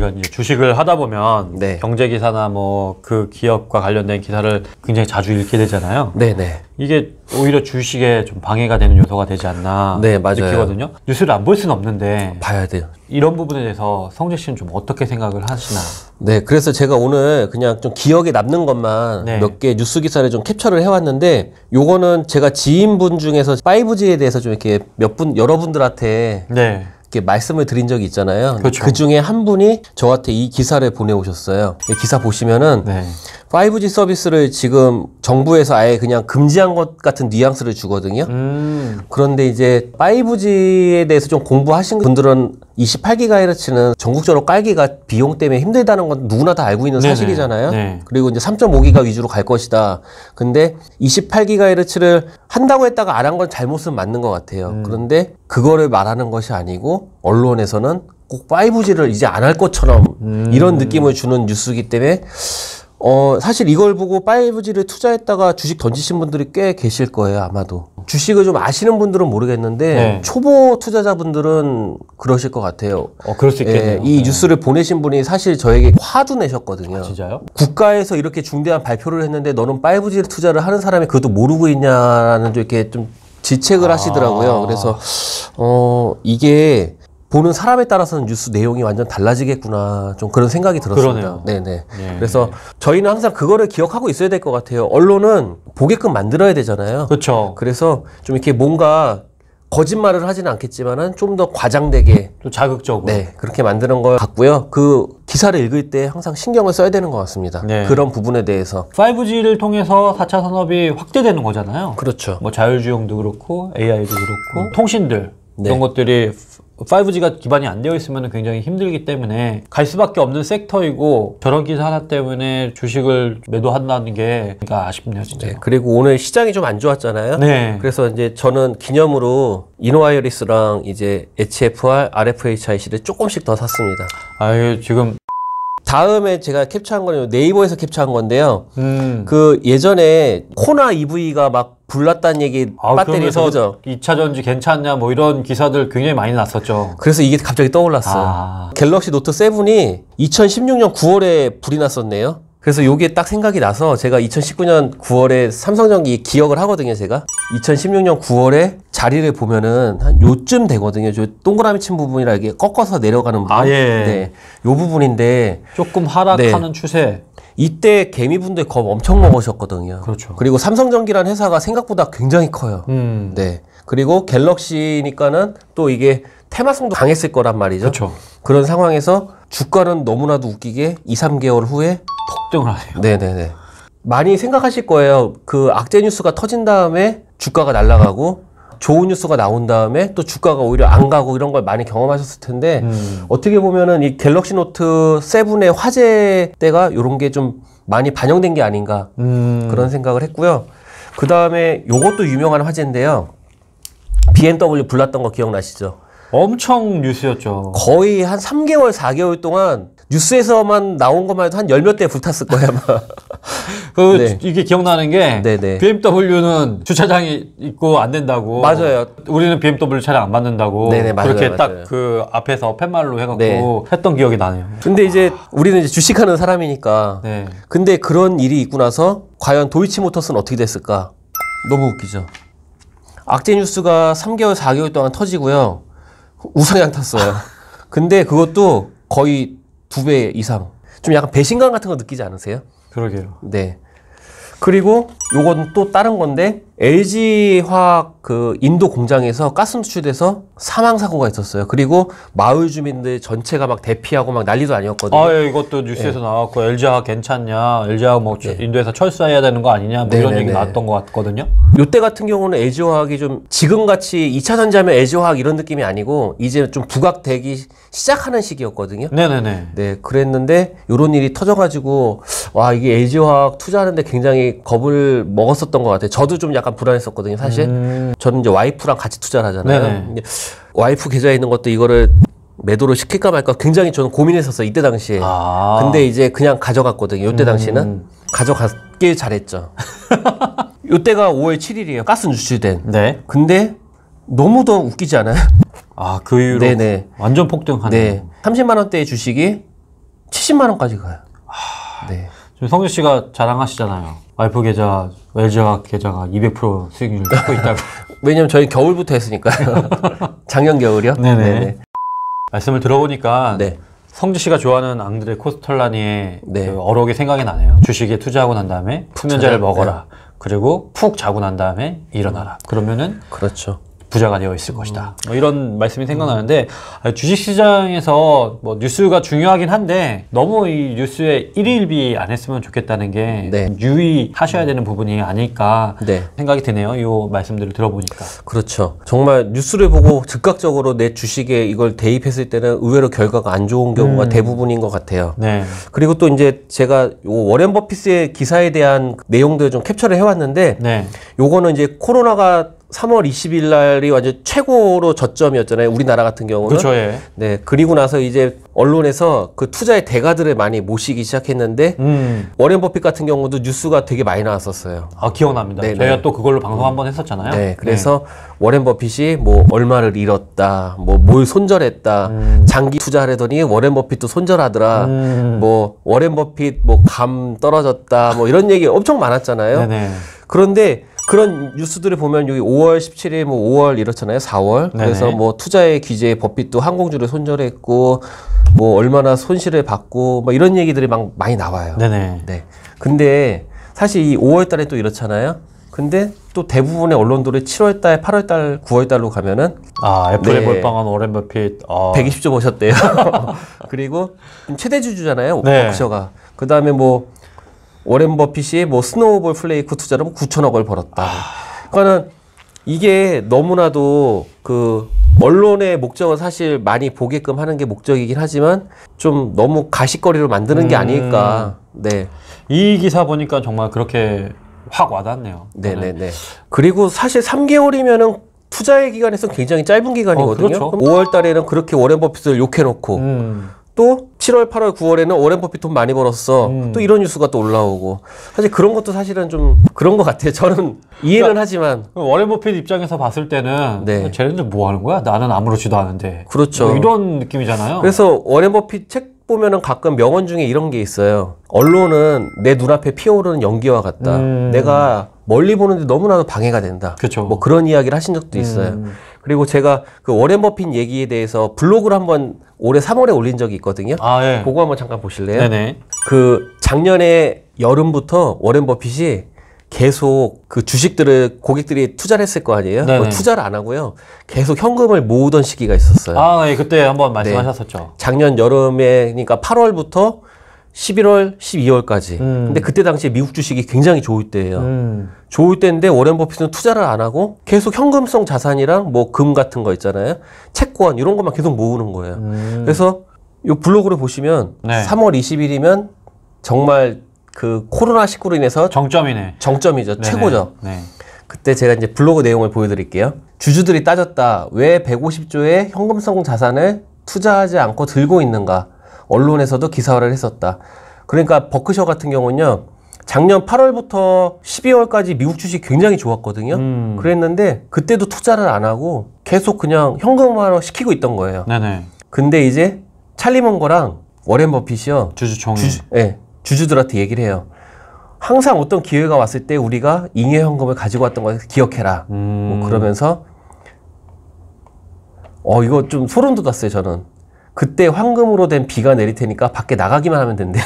저희가 이제 주식을 하다 보면 네. 경제 기사나 뭐 그 기업과 관련된 기사를 굉장히 자주 읽게 되잖아요. 네네. 이게 오히려 주식에 좀 방해가 되는 요소가 되지 않나 네, 맞아요. 느끼거든요. 뉴스를 안 볼 수는 없는데 봐야 돼요. 이런 부분에 대해서 성재 씨는 좀 어떻게 생각을 하시나? 네, 그래서 제가 오늘 그냥 좀 기억에 남는 것만 네. 몇 개 뉴스 기사를 좀 캡처를 해왔는데, 요거는 제가 지인분 중에서 5G에 대해서 좀 이렇게 여러분들한테 네. 이렇게 말씀을 드린 적이 있잖아요. 그렇죠. 그 중에 한 분이 저한테 이 기사를 보내오셨어요. 이 기사 보시면은 네. 5G 서비스를 지금 정부에서 아예 그냥 금지한 것 같은 뉘앙스를 주거든요. 그런데 이제 5G에 대해서 좀 공부하신 분들은 28GHz는 전국적으로 깔기가 비용 때문에 힘들다는 건 누구나 다 알고 있는 네네. 사실이잖아요. 네. 그리고 이제 3.5기가 위주로 갈 것이다. 근데 28GHz를 한다고 했다가 안 한 건 잘못은 맞는 것 같아요. 그런데 그거를 말하는 것이 아니고 언론에서는 꼭 5G를 이제 안 할 것처럼 이런 느낌을 주는 뉴스이기 때문에 사실 이걸 보고 5G를 투자했다가 주식 던지신 분들이 꽤 계실 거예요, 아마도. 주식을 좀 아시는 분들은 모르겠는데, 네. 초보 투자자분들은 그러실 것 같아요. 그럴 수 있겠네요. 이 뉴스를 보내신 분이 사실 저에게 화도 내셨거든요. 아, 진짜요? 국가에서 이렇게 중대한 발표를 했는데 너는 5G 투자를 하는 사람이 그것도 모르고 있냐는 좀 이렇게 좀 질책을 하시더라고요. 그래서, 이게 보는 사람에 따라서는 뉴스 내용이 완전 달라지겠구나. 좀 그런 생각이 들었습니다. 그러네요. 네네. 네. 그래서 저희는 항상 그거를 기억하고 있어야 될 것 같아요. 언론은 보게끔 만들어야 되잖아요. 그렇죠. 그래서 좀 이렇게 뭔가 거짓말을 하지는 않겠지만은 좀 더 과장되게, 또 자극적으로. 네, 그렇게 만드는 것 같고요. 그 기사를 읽을 때 항상 신경을 써야 되는 것 같습니다. 네. 그런 부분에 대해서. 5G를 통해서 4차 산업이 확대되는 거잖아요. 그렇죠. 뭐 자율주행도 그렇고 AI도 그렇고 통신들 네. 이런 것들이 5G가 기반이 안 되어 있으면 굉장히 힘들기 때문에 갈 수밖에 없는 섹터이고, 저런 기사 하나 때문에 주식을 매도한다는 게 그러니까 아쉽네요, 진짜. 네, 그리고 오늘 시장이 좀 안 좋았잖아요. 네. 그래서 이제 저는 기념으로 이노와이어리스랑 이제 HFR, RFHIC를 조금씩 더 샀습니다. 아유, 지금 다음에 제가 캡처한 거는 네이버에서 캡처한 건데요. 그 예전에 코나 EV가 막 불났다는 얘기, 배터리에서, 그죠? 2차 전지 괜찮냐 뭐 이런 기사들 굉장히 많이 났었죠. 그래서 이게 갑자기 떠올랐어요. 갤럭시 노트 7이 2016년 9월에 불이 났었네요. 그래서 요게 딱 생각이 나서 제가 2019년 9월에 삼성전기 기억을 하거든요, 제가. 2016년 9월에 자리를 보면은 한 요쯤 되거든요. 저 동그라미 친 부분이라 이게 꺾어서 내려가는 부분. 예. 네. 요 부분인데. 조금 하락하는 추세. 이때 개미분들 겁 엄청 먹으셨거든요. 그렇죠. 그리고 삼성전기라는 회사가 생각보다 굉장히 커요. 네. 그리고 갤럭시니까는 또 이게 테마성도 강했을 거란 말이죠. 그렇죠. 그런 상황에서 주가는 너무나도 웃기게 2, 3개월 후에 폭등을 하네요. 네네네. 많이 생각하실 거예요. 그 악재 뉴스가 터진 다음에 주가가 날아가고 좋은 뉴스가 나온 다음에 또 주가가 오히려 안 가고 이런 걸 많이 경험하셨을 텐데 어떻게 보면은 이 갤럭시 노트 7의 화제 때가 이런 게 좀 많이 반영된 게 아닌가 그런 생각을 했고요. 그 다음에 요것도 유명한 화제인데요. BMW 불났던 거 기억나시죠? 엄청 뉴스였죠. 거의 한 3개월, 4개월 동안 뉴스에서만 나온 것만 해도 한 열 몇 대 불탔을 거예요, 아마. 네. 이게 기억나는 게 네네. BMW는 주차장이 있고 안 된다고. 맞아요. 우리는 BMW 차량 안 받는다고. 네네, 맞아요, 그렇게 맞아요. 딱 그 앞에서 팻말로 해갖고 네. 했던 기억이 나네요. 근데 이제 우리는 이제 주식하는 사람이니까. 네. 근데 그런 일이 있고 나서 과연 도이치모터스는 어떻게 됐을까? 너무 웃기죠. 악재 뉴스가 3개월, 4개월 동안 터지고요. 우상향 탔어요. 근데 그것도 거의 2배 이상. 좀 약간 배신감 같은 거 느끼지 않으세요? 그러게요. 네. 그리고 요건 또 다른 건데 LG화학 그 인도 공장에서 가스 누출돼서 사망 사고가 있었어요. 그리고 마을 주민들 전체가 막 대피하고 막 난리도 아니었거든요. 예, 이것도 뉴스에서 나왔고 LG화학 괜찮냐, LG화학 뭐 인도에서 철수해야 되는 거 아니냐, 뭐 이런 얘기 나왔던 것 같거든요. 요때 같은 경우는 LG화학이 좀 지금같이 2차 전지하면 LG화학 이런 느낌이 아니고 이제 좀 부각되기 시작하는 시기였거든요. 네네네. 네, 그랬는데 요런 일이 터져가지고 와 이게 LG화학 투자하는데 굉장히 겁을 먹었었던 것 같아요. 저도 좀 약간 불안했었거든요, 사실. 저는 이제 와이프랑 같이 투자를 하잖아요. 네네. 와이프 계좌에 있는 것도 이거를 매도를 시킬까 말까 굉장히 저는 고민했었어요, 이때 당시에. 근데 이제 그냥 가져갔거든요, 요때 당시는. 가져갔길 잘했죠. 요때가 5월 7일이에요, 가스 누출된. 네. 근데 너무 더 웃기지 않아요? 그 이후로 네네. 완전 폭등하네. 네. 30만 원대의 주식이 70만 원까지 가요. 네. 지금 성주 씨가 자랑하시잖아요. 와이프 계좌, LG화학 계좌가 200% 수익률을 찍고 있다고. 왜냐면 저희 겨울부터 했으니까요. 작년 겨울이요? 네네. 네네. 말씀을 들어보니까 네. 성주 씨가 좋아하는 앙드레 코스톨라니의 네. 그 어록이 생각이 나네요. 주식에 투자하고 난 다음에 수면제를 먹어라. 그리고 푹 자고 난 다음에 일어나라. 그러면은 그렇죠. 부자가 되어 있을 것이다. 뭐 이런 말씀이 생각나는데 주식시장에서 뭐 뉴스가 중요하긴 한데 너무 이 뉴스에 일일비 안 했으면 좋겠다는 게 네. 유의하셔야 되는 부분이 아닐까 네. 생각이 드네요. 이 말씀들을 들어보니까. 그렇죠. 정말 뉴스를 보고 즉각적으로 내 주식에 이걸 대입했을 때는 의외로 결과가 안 좋은 경우가 대부분인 것 같아요. 네. 그리고 또 이제 제가 요 워렌 버핏의 기사에 대한 내용들을 좀 캡처를 해왔는데 네. 요거는 이제 코로나가 3월 20일 날이 완전 최고로 저점이었잖아요. 우리나라 같은 경우는. 그렇죠. 예. 네. 그리고 나서 이제 언론에서 그 투자의 대가들을 많이 모시기 시작했는데 워렌 버핏 같은 경우도 뉴스가 되게 많이 나왔었어요. 아, 기억납니다. 네네. 저희가 또 그걸로 방송 한번 했었잖아요. 네. 그래서 워렌 버핏이 뭐 얼마를 잃었다, 뭐 뭘 손절했다, 장기 투자하려더니 워렌 버핏도 손절하더라, 뭐 워렌 버핏 뭐 감 떨어졌다, 뭐 이런 얘기 엄청 많았잖아요. 네네. 그런데 그런 뉴스들을 보면 여기 5월 17일, 뭐 5월 이렇잖아요. 4월. 그래서 네네. 뭐 투자의 기재 버핏도 항공주를 손절했고, 뭐 얼마나 손실을 받고, 뭐 이런 얘기들이 막 많이 나와요. 네네. 네. 근데 사실 이 5월 달에 또 이렇잖아요. 근데 또 대부분의 언론들이 7월 달, 8월 달, 9월 달로 가면은 아, 애플에 네. 몰빵한 워렌 버핏. 120조 버셨대요. 그리고 최대 주주잖아요. 네. 버크셔가. 그 다음에 뭐 워렌 버핏이 뭐 스노우볼 플레이크 투자로 뭐 9천억을 벌었다. 그러니까는 이게 너무나도 그 언론의 목적은 사실 많이 보게끔 하는 게 목적이긴 하지만 좀 너무 가십거리로 만드는 게 아닐까. 네. 이 기사 보니까 정말 그렇게 확 와닿네요. 네네네. 그리고 사실 3개월이면은 투자의 기간에서 굉장히 짧은 기간이거든요. 그렇죠. 5월 달에는 그렇게 워렌 버핏을 욕해놓고 또 7월, 8월, 9월에는 워렌 버핏 돈 많이 벌었어. 또 이런 뉴스가 또 올라오고. 사실 그런 것도 사실은 좀 그런 것 같아요. 저는 이해는 하지만. 워렌 버핏 입장에서 봤을 때는 네. 쟤네들 뭐 하는 거야? 나는 아무렇지도 않은데. 그렇죠. 뭐 이런 느낌이잖아요. 그래서 워렌 버핏 책 보면은 가끔 명언 중에 이런 게 있어요. 언론은 내 눈앞에 피어오르는 연기와 같다. 내가 멀리 보는데 너무나도 방해가 된다. 그쵸. 뭐 그런 이야기를 하신 적도 있어요. 그리고 제가 그 워렌 버핏 얘기에 대해서 블로그를 한번 올해 3월에 올린 적이 있거든요. 아, 예. 그거 한번 잠깐 보실래요? 네네. 그 작년에 여름부터 워렌 버핏이 계속 그 주식들을 고객들이 투자를 했을 거 아니에요? 네네. 투자를 안 하고요. 계속 현금을 모으던 시기가 있었어요. 아, 예. 그때 한번 말씀하셨었죠. 작년 여름에, 그러니까 8월부터 11월, 12월까지. 근데 그때 당시에 미국 주식이 굉장히 좋을 때예요. 좋을 때인데 워렌 버핏은 투자를 안 하고 계속 현금성 자산이랑 뭐 금 같은 거 있잖아요. 채권 이런 것만 계속 모으는 거예요. 그래서 이 블로그를 보시면 네. 3월 20일이면 정말 그 코로나19로 인해서 정점이네. 정점이죠. 네네. 최고죠. 네. 그때 제가 이제 블로그 내용을 보여드릴게요. 주주들이 따졌다. 왜 150조의 현금성 자산을 투자하지 않고 들고 있는가? 언론에서도 기사화를 했었다. 그러니까 버크셔 같은 경우는요. 작년 8월부터 12월까지 미국 주식 굉장히 좋았거든요. 그랬는데 그때도 투자를 안 하고 계속 그냥 현금화로 시키고 있던 거예요. 네네. 근데 이제 찰리 먼거랑 워렌 버핏이요. 주주총회. 주주들한테 얘기를 해요. 항상 어떤 기회가 왔을 때 우리가 잉여 현금을 가지고 왔던 걸 기억해라. 뭐 그러면서 이거 좀 소름 돋았어요. 저는. 그때 황금으로 된 비가 내릴 테니까 밖에 나가기만 하면 된대요.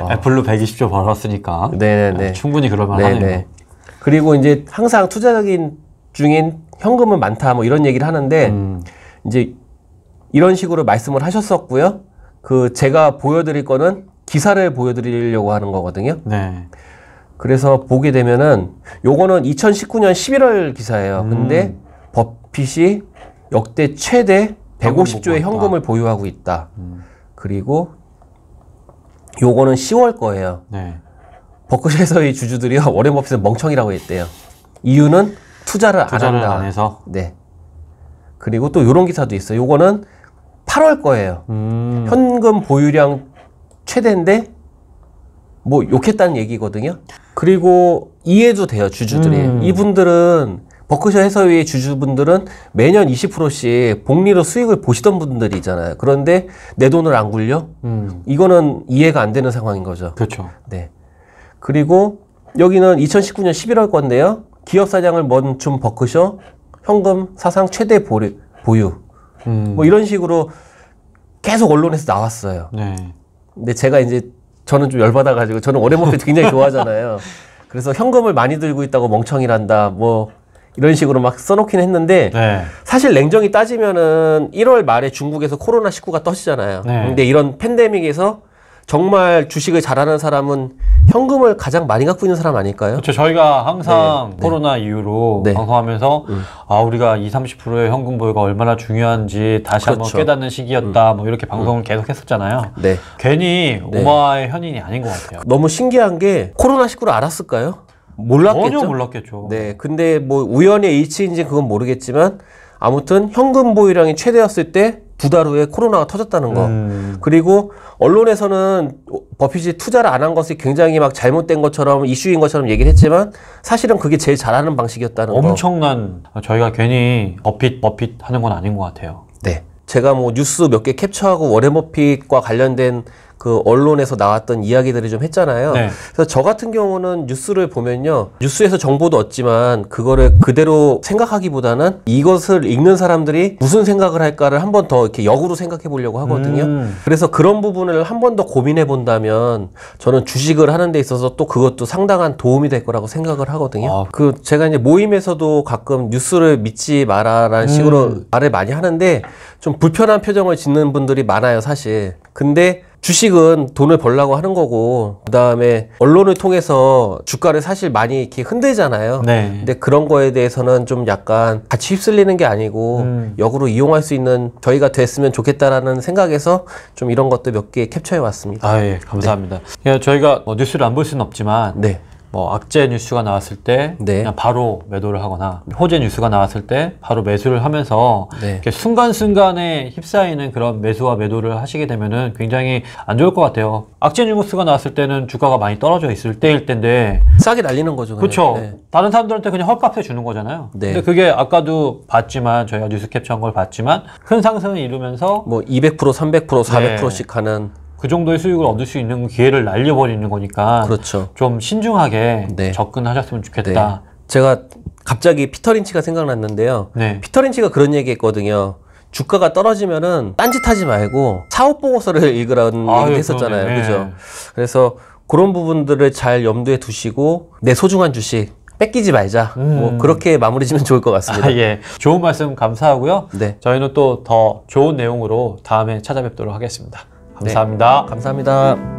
애플로 120조 벌었으니까. 네네네. 충분히 그럴 만하네요. 네네. 그리고 이제 항상 투자적인 중인 현금은 많다 뭐 이런 얘기를 하는데 이제 이런 식으로 말씀을 하셨었고요. 그 제가 보여드릴 거는 기사를 보여드리려고 하는 거거든요. 네. 그래서 보게 되면은 요거는 2019년 11월 기사예요. 근데 버핏이 역대 최대 150조의 현금을 보유하고 있다. 그리고 요거는 10월 거예요. 네. 버크셔에서의 주주들이 워렌 버핏은 멍청이라고 했대요. 이유는 투자를 안 한다. 안 해서. 네. 그리고 또 요런 기사도 있어요. 요거는 8월 거예요. 현금 보유량 최대인데 뭐 욕했다는 얘기거든요. 그리고 이해도 돼요. 주주들이. 이분들은 버크셔 해서웨이 주주분들은 매년 20%씩 복리로 수익을 보시던 분들이잖아요. 그런데 내 돈을 안 굴려? 이거는 이해가 안 되는 상황인 거죠. 그렇죠. 네. 그리고 여기는 2019년 11월 건데요. 기업 사장을 멈춘 버크셔 현금 사상 최대 보유. 뭐 이런 식으로 계속 언론에서 나왔어요. 네. 근데 제가 이제 저는 좀 열받아가지고 저는 워렌 버핏 굉장히 좋아하잖아요. 그래서 현금을 많이 들고 있다고 멍청이란다. 뭐 이런 식으로 막 써놓긴 했는데 네. 사실 냉정히 따지면은 1월 말에 중국에서 코로나19가 터지잖아요. 네. 근데 이런 팬데믹에서 정말 주식을 잘하는 사람은 현금을 가장 많이 갖고 있는 사람 아닐까요? 그렇죠. 저희가 항상 네. 코로나 이후로 네. 방송하면서 우리가 20-30%의 현금 보유가 얼마나 중요한지 다시 한번 그렇죠. 깨닫는 시기였다. 뭐 이렇게 방송을 계속 했었잖아요. 네. 괜히 네. 오마의 현인이 아닌 것 같아요. 너무 신기한 게 코로나19를 알았을까요? 몰랐겠죠. 전혀 몰랐겠죠. 네. 근데 뭐 우연의 일치인지 그건 모르겠지만 아무튼 현금 보유량이 최대였을 때 2달 후에 코로나가 터졌다는 거. 그리고 언론에서는 버핏이 투자를 안 한 것이 굉장히 막 잘못된 것처럼 이슈인 것처럼 얘기를 했지만 사실은 그게 제일 잘하는 방식이었다는 거. 엄청난 저희가 괜히 버핏 하는 건 아닌 것 같아요. 네. 제가 뭐 뉴스 몇 개 캡처하고 워렌 버핏과 관련된 그 언론에서 나왔던 이야기들을 좀 했잖아요. 네. 그래서 저 같은 경우는 뉴스를 보면요. 뉴스에서 정보도 얻지만 그거를 그대로 생각하기보다는 이것을 읽는 사람들이 무슨 생각을 할까를 한 번 더 이렇게 역으로 생각해 보려고 하거든요. 그래서 그런 부분을 한 번 더 고민해 본다면 저는 주식을 하는 데 있어서 또 그것도 상당한 도움이 될 거라고 생각을 하거든요. 제가 이제 모임에서도 가끔 뉴스를 믿지 마라라는 식으로 말을 많이 하는데 좀 불편한 표정을 짓는 분들이 많아요, 사실. 근데 주식은 돈을 벌려고 하는 거고 그다음에 언론을 통해서 주가를 사실 많이 이렇게 흔들잖아요. 네. 근데 그런 거에 대해서는 좀 약간 같이 휩쓸리는 게 아니고 역으로 이용할 수 있는 저희가 됐으면 좋겠다라는 생각에서 좀 이런 것도 몇 개 캡처해 왔습니다. 예, 감사합니다. 네. 저희가 뭐 뉴스를 안 볼 수는 없지만 네. 뭐 악재 뉴스가 나왔을 때 네. 그냥 바로 매도를 하거나 호재 뉴스가 나왔을 때 바로 매수를 하면서 네. 이렇게 순간순간에 휩싸이는 그런 매수와 매도를 하시게 되면은 굉장히 안 좋을 것 같아요. 악재 뉴스가 나왔을 때는 주가가 많이 떨어져 있을 때일 텐데 싸게 날리는 거죠. 그렇죠. 네. 다른 사람들한테 그냥 헐값에 주는 거잖아요. 네. 근데 그게 아까도 봤지만 저희가 뉴스 캡처한 걸 봤지만 큰 상승을 이루면서 뭐 200%, 300%, 400%씩 하는 그 정도의 수익을 얻을 수 있는 기회를 날려버리는 거니까 그렇죠. 좀 신중하게 네. 접근하셨으면 네. 좋겠다. 제가 갑자기 피터 린치가 생각났는데요. 네. 피터 린치가 그런 얘기 했거든요. 주가가 떨어지면은 딴짓하지 말고 사업 보고서를 읽으라는 아유, 얘기를 했었잖아요. 그러네. 그죠? 그래서 그런 부분들을 잘 염두에 두시고 내 소중한 주식 뺏기지 말자. 뭐 그렇게 마무리 지면 좋을 것 같습니다. 예. 좋은 말씀 감사하고요. 네. 저희는 또 더 좋은 내용으로 다음에 찾아뵙도록 하겠습니다. 감사합니다. 감사합니다.